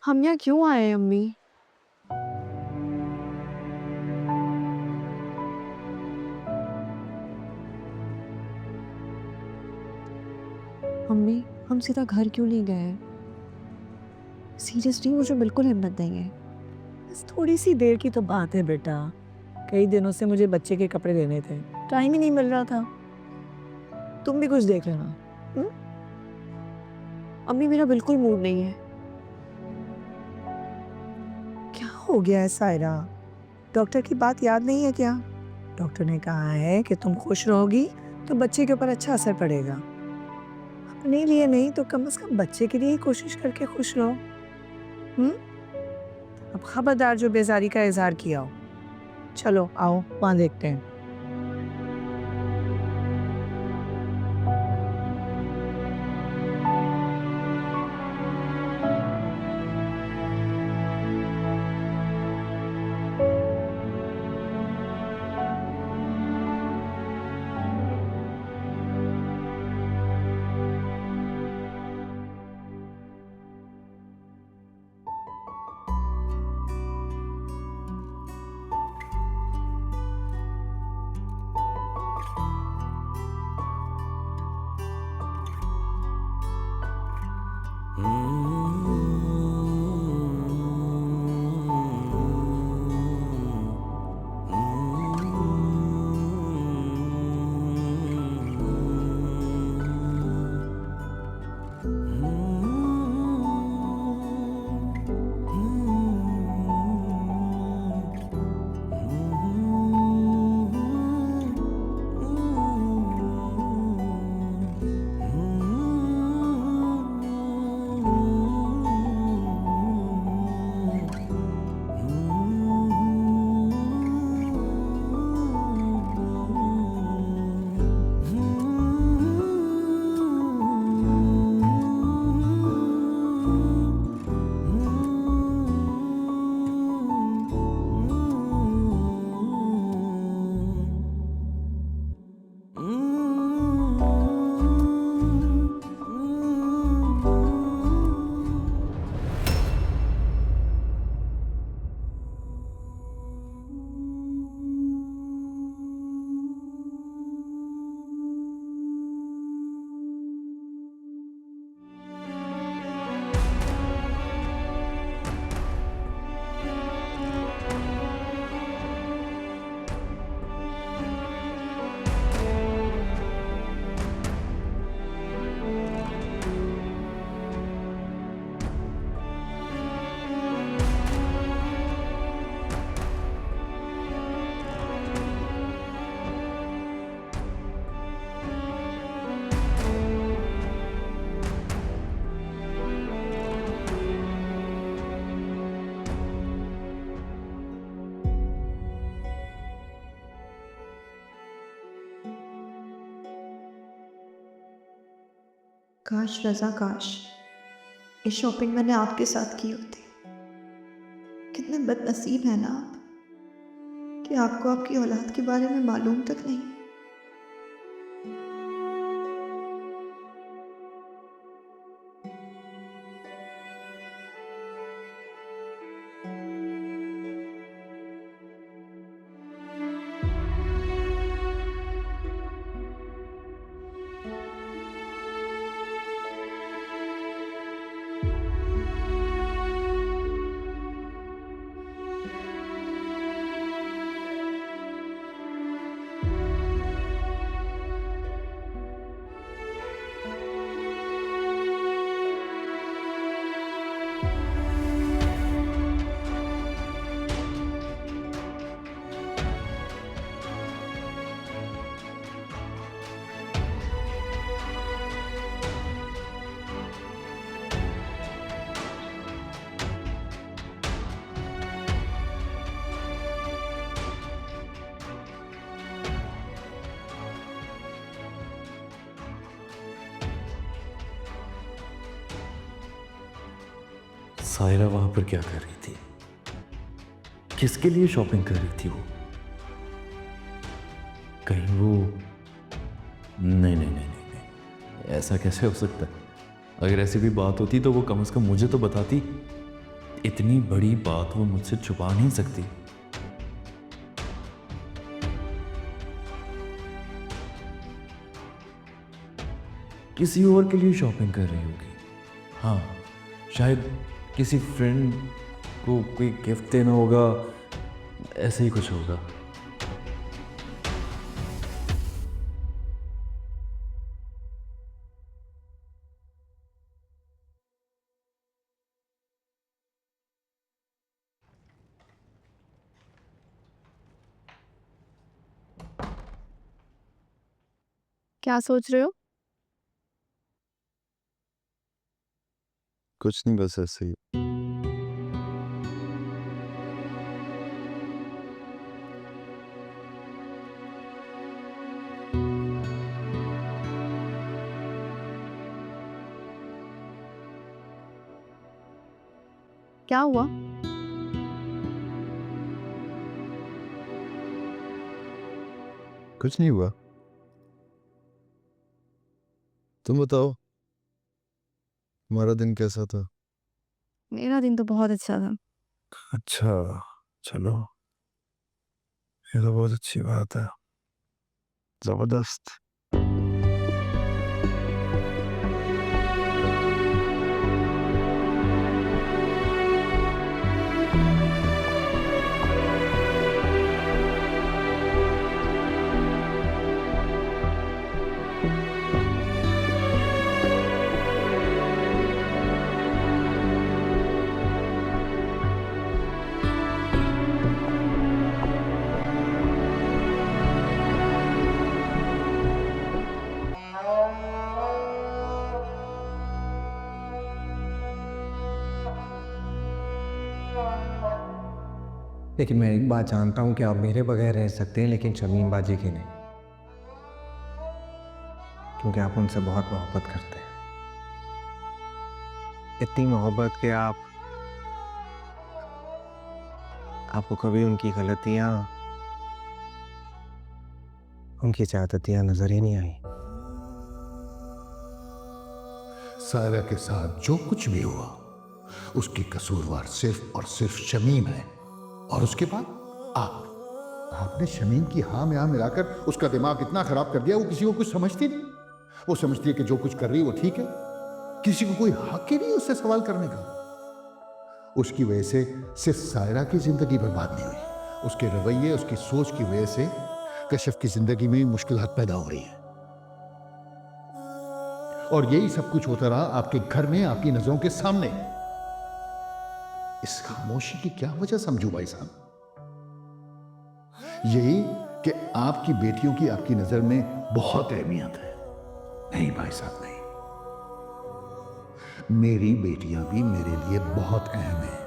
हम यहाँ क्यों आए हैं अम्मी? अम्मी, हम सीधा घर क्यों नहीं गए? सीरियसली मुझे बिल्कुल हिम्मत नहीं है। बस थोड़ी सी देर की तो बात है बेटा। कई दिनों से मुझे बच्चे के कपड़े लेने थे, टाइम ही नहीं मिल रहा था। तुम भी कुछ देख लेना। हम्म? अम्मी मेरा बिल्कुल मूड नहीं है। क्या हो गया है सायरा? डॉक्टर की बात याद नहीं है क्या? डॉक्टर ने कहा है कि तुम खुश रहोगी तो बच्चे के ऊपर अच्छा असर पड़ेगा। अपने लिए नहीं तो कम से कम बच्चे के लिए ही कोशिश करके खुश रहो। हम्म? अब खबरदार जो बेजारी का इजहार किया हो। चलो आओ वहां देखते हैं। काश रज़ा काश ये शॉपिंग मैंने आपके साथ की होती। कितने बदनसीब हैं ना आप कि आपको आपकी औलाद के बारे में मालूम तक नहीं। सायरा वहां पर क्या कर रही थी? किसके लिए शॉपिंग कर रही थी वो? कहीं वो नहीं नहीं नहीं नहीं नहीं, ऐसा कैसे हो सकता है? अगर ऐसी भी बात होती तो वो कम से कम मुझे तो बताती। इतनी बड़ी बात वो मुझसे छुपा नहीं सकती। किसी और के लिए शॉपिंग कर रही होगी। हाँ, शायद किसी फ्रेंड को कोई गिफ्ट देना होगा, ऐसे ही कुछ होगा। क्या सोच रहे हो? कुछ नहीं, बस ऐसे ही। क्या हुआ? कुछ नहीं हुआ। तुम बताओ, तुम्हारा दिन कैसा था? मेरा दिन तो बहुत अच्छा था। अच्छा, चलो, ये तो बहुत अच्छी बात है। जबरदस्त। लेकिन मैं एक बात जानता हूँ कि आप मेरे बगैर रह सकते हैं, लेकिन शमीम बाजी की नहीं, क्योंकि आप उनसे बहुत मोहब्बत करते हैं। इतनी मोहब्बत कि आपको कभी उनकी गलतियाँ, उनकी ज्यादतियाँ नजर ही नहीं आई। सायरा के साथ जो कुछ भी हुआ उसकी कसूरवार सिर्फ और सिर्फ शमीम है। और उसके बाद आपने शमीम की हाँ में हाँ मिलाकर उसका दिमाग इतना खराब कर दिया, वो किसी को कुछ समझती नहीं। वो समझती है कि जो कुछ कर रही है वो ठीक है, किसी को कोई हक ही नहीं उससे सवाल करने का। उसकी वजह से सिर्फ सायरा की जिंदगी बर्बाद नहीं हुई, उसके रवैये, उसकी सोच की वजह से कशिफ की जिंदगी में मुश्किलात पैदा हो रही है। और यही सब कुछ होता रहा आपके घर में, आपकी नजरों के सामने। इस खामोशी की क्या वजह समझू भाई साहब? यही कि आपकी बेटियों की आपकी नजर में बहुत अहमियत है। नहीं भाई साहब, नहीं। मेरी बेटियां भी मेरे लिए बहुत अहम हैं।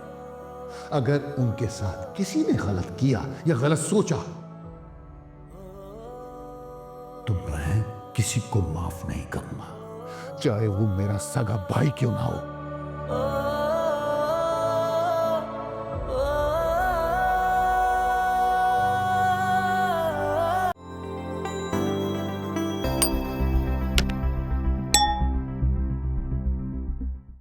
अगर उनके साथ किसी ने गलत किया या गलत सोचा तो मैं किसी को माफ नहीं करूंगा, चाहे वो मेरा सगा भाई क्यों ना हो।